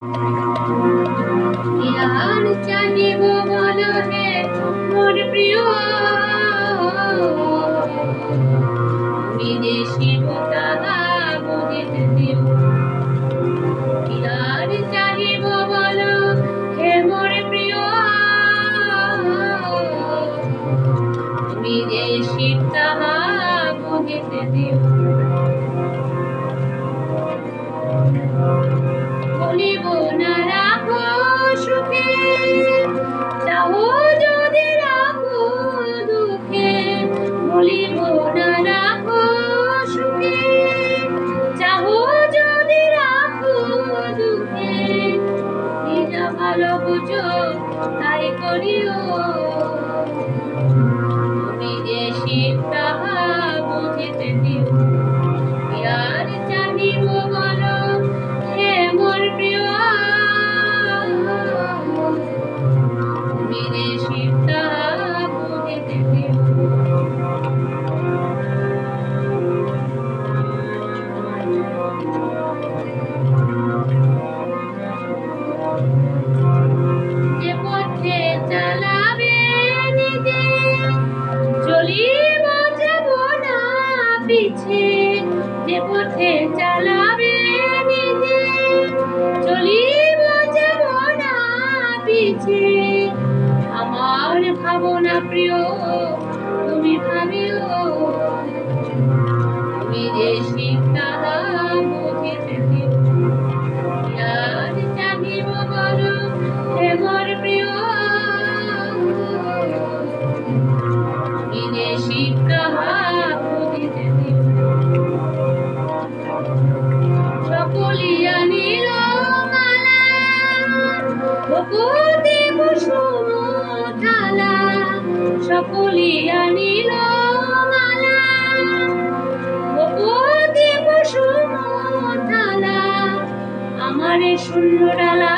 আর চাহিব বলো হে মোর প্রিয়, বিদেশি তাহা বুঝিতে দিও। আর চাহিব বলো হে মোর প্রিয়, বিদেশি তাহা বুঝিতে দিও। বলিব না রাখো সুখে, চাও যদি রাখো দুঃখে। বলিব না রাখো সুখে, চাও যদি রাখো দুঃখে। নিজা ভালো বুঝো তাই করিও, বিদেশি তাহা বুঝিতে দিও। আর চাহিব বলো হে মোর প্রিয়, বিদেশি তাহা বুঝিতে দিও। যে পথে চালাবে নিজে, চলিব যাব না পিছে। যে পথে চালাবে নিজে, চলিব যাব না পিছে। আমার ভাবনা প্রিয় তুমি ভাবিও, বিদেশি তাহা বুঝিতে দিও। আর চাহিব বলো হে মোর প্রিয়, বিদেশি তাহা বুঝিতে দিও। সকলিয়া নীল মালা, বকুতে কুসুম থালা। সকলিয়া নীল মালা, বকুতে কুসুম থালা। আমারে শূন্য ডালা